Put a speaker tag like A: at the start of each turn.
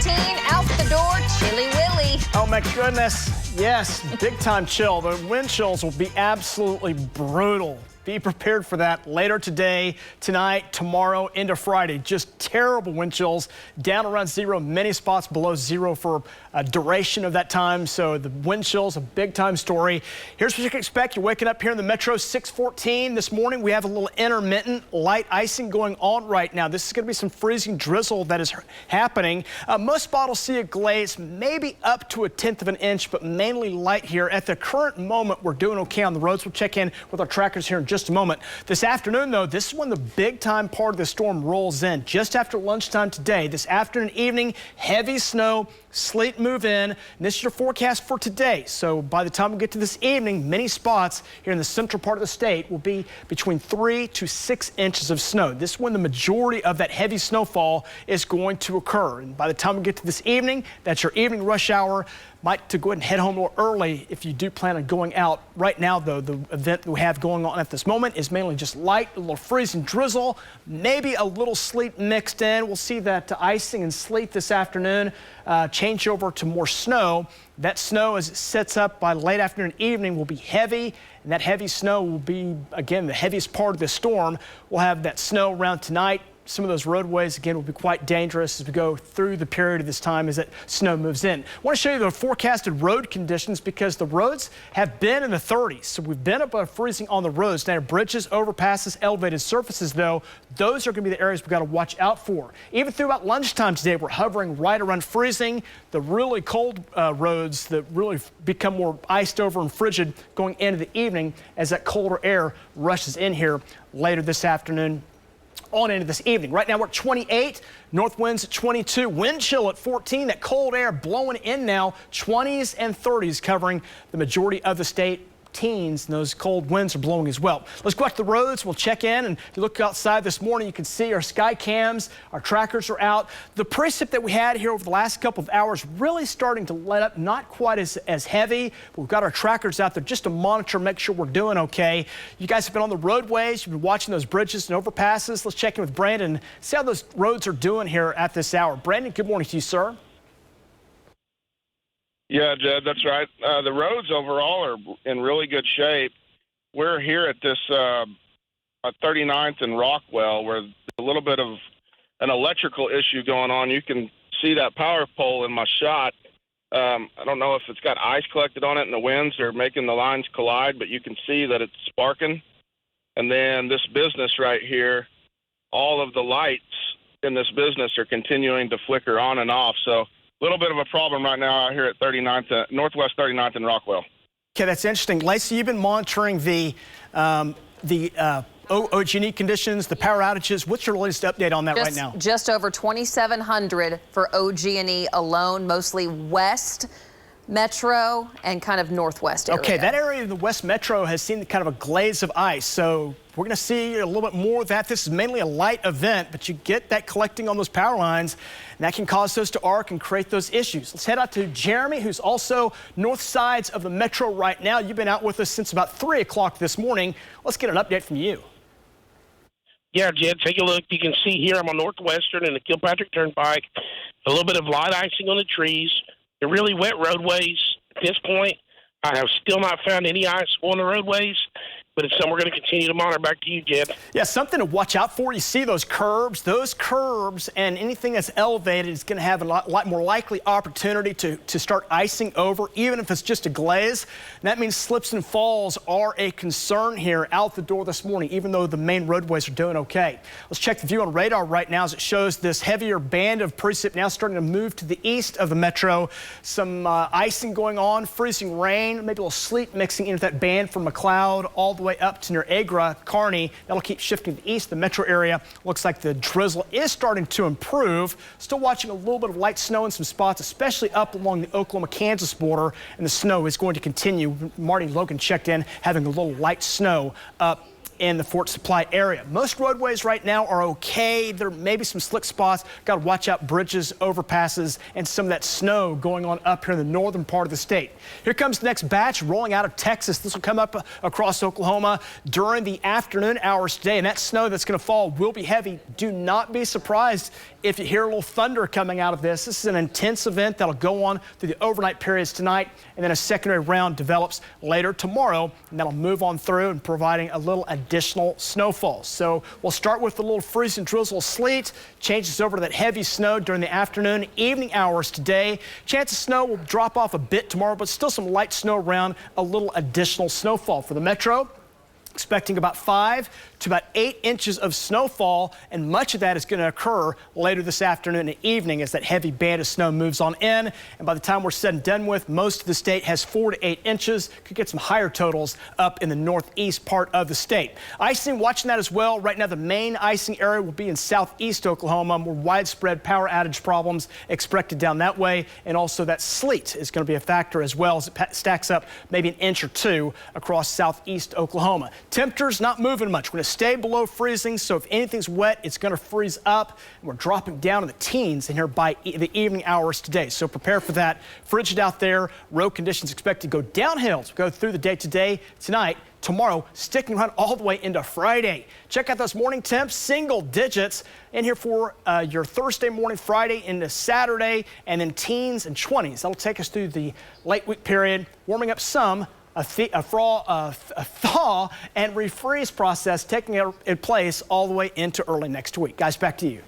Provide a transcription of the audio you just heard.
A: 6:14, out the door, Chilly Willy.
B: Oh my goodness, yes, big time chill. The wind chills will be absolutely brutal. Be prepared for that later today, tonight, tomorrow, into Friday. Just terrible wind chills, down around zero, many spots below zero for a duration of that time. So the wind chills, a big time story. Here's what you can expect. You're waking up here in the metro, 6:14 this morning. We have a little intermittent light icing going on right now. This is going to be some freezing drizzle that is happening. Most spots will see a glaze, maybe up to 1/10 of an inch, but mainly light here. At the current moment, we're doing okay on the roads. We'll check in with our trackers here in just a moment. This afternoon, though, this is when the big time part of the storm rolls in. Just after lunchtime today, this afternoon, evening, heavy snow, sleet move in. And this is your forecast for today. So by the time we get to this evening, many spots here in the central part of the state will be between 3 to 6 inches of snow. This is when the majority of that heavy snowfall is going to occur. And by the time we get to this evening, that's your evening rush hour. Might to go ahead and head home a little early if you do plan on going out. Right now, though, the event that we have going on at this moment is mainly just light, a little freezing drizzle, maybe a little sleet mixed in. We'll see that icing and sleet this afternoon change over to more snow. That snow, as it sets up by late afternoon, evening, will be heavy, and that heavy snow will be, again, the heaviest part of the storm. We'll have that snow around tonight. Some of those roadways, again, will be quite dangerous as we go through the period of this time as that snow moves in. I want to show you the forecasted road conditions because the roads have been in the 30s. So we've been above freezing on the roads. Now, bridges, overpasses, elevated surfaces, though, those are going to be the areas we've got to watch out for. Even through about lunchtime today, we're hovering right around freezing. The really cold roads that really become more iced over and frigid going into the evening as that colder air rushes in here later this afternoon on into this evening. Right now we're at 28, north winds at 22, wind chill at 14, that cold air blowing in now, 20s and 30s covering the majority of the state. Teens, and those cold winds are blowing as well. Let's go out to the roads. We'll check in, and if you look outside this morning, you can see our sky cams, our trackers are out. The precip that we had here over the last couple of hours really starting to let up, not quite as heavy. We've got our trackers out there just to monitor, make sure we're doing okay. You guys have been on the roadways. You've been watching those bridges and overpasses. Let's check in with Brandon, see how those roads are doing here at this hour. Brandon, good morning to you, sir.
C: Yeah, Jed, that's right. The roads overall are in really good shape. We're here at this 39th and Rockwell, where there's a little bit of an electrical issue going on. You can see that power pole in my shot. I don't know if it's got ice collected on it and the winds are making the lines collide, but you can see that it's sparking. And then this business right here, all of the lights in this business are continuing to flicker on and off. So little bit of a problem right now out here at 39th, Northwest 39th and Rockwell.
B: Okay, that's interesting. Lacey, you've been monitoring the OG&E conditions, the power outages. What's your latest update on that right now?
A: Just over 2,700 for OG&E alone, mostly west metro and kind of northwest area.
B: Okay, that area of the west metro has seen kind of a glaze of ice. So we're going to see a little bit more of that. This is mainly a light event, but you get that collecting on those power lines, and that can cause those to arc and create those issues. Let's head out to Jeremy, who's also north sides of the metro right now. You've been out with us since about 3 o'clock this morning. Let's get an update from you.
D: Yeah, Jed, take a look. You can see here I'm on Northwestern and the Kilpatrick Turnpike. A little bit of light icing on the trees. They're really wet roadways at this point. I have still not found any ice on the roadways, but it's something we're going to continue to monitor. Back to you, Jed.
B: Yeah, something to watch out for. You see those curbs and anything that's elevated is going to have a lot more likely opportunity to start icing over, even if it's just a glaze. And that means slips and falls are a concern here out the door this morning, even though the main roadways are doing okay. Let's check the view on radar right now as it shows this heavier band of precip now starting to move to the east of the metro. Some icing going on, freezing rain, maybe a little sleet mixing into that band from McLeod all the way up to near Agra, Kearney. That'll keep shifting to the east. The metro area looks like the drizzle is starting to improve. Still watching a little bit of light snow in some spots, especially up along the Oklahoma-Kansas border, and the snow is going to continue. Marty Logan checked in having a little light snow up in the Fort Supply area. Most roadways right now are okay. There may be some slick spots. Got to watch out bridges, overpasses, and some of that snow going on up here in the northern part of the state. Here comes the next batch rolling out of Texas. This will come up across Oklahoma during the afternoon hours today, and that snow that's going to fall will be heavy. Do not be surprised if you hear a little thunder coming out of this. This is an intense event that'll go on through the overnight periods tonight, and then a secondary round develops later tomorrow, and that'll move on through and providing a little additional snowfall. So we'll start with a little freezing drizzle, sleet, changes over to that heavy snow during the afternoon, evening hours today. Chance of snow will drop off a bit tomorrow, but still some light snow around, a little additional snowfall for the metro. Expecting about 5 to about 8 inches of snowfall, and much of that is going to occur later this afternoon and evening as that heavy band of snow moves on in. And by the time we're said and done with, most of the state has 4 to 8 inches. Could get some higher totals up in the northeast part of the state. Icing, watching that as well. Right now, the main icing area will be in southeast Oklahoma. More widespread power outage problems expected down that way, and also that sleet is going to be a factor as well as it stacks up maybe an inch or 2 across southeast Oklahoma. Temperatures not moving much. We're going to stay below freezing, so if anything's wet, it's going to freeze up. And we're dropping down in the teens in here by the evening hours today. So prepare for that. Frigid out there. Road conditions expected to go downhill as we go through the day today, tonight, tomorrow, sticking around all the way into Friday. Check out those morning temps, single digits in here for your Thursday morning, Friday into Saturday, and then teens and 20s. That'll take us through the late week period, warming up some. A thaw and refreeze process taking place all the way into early next week. Guys, back to you.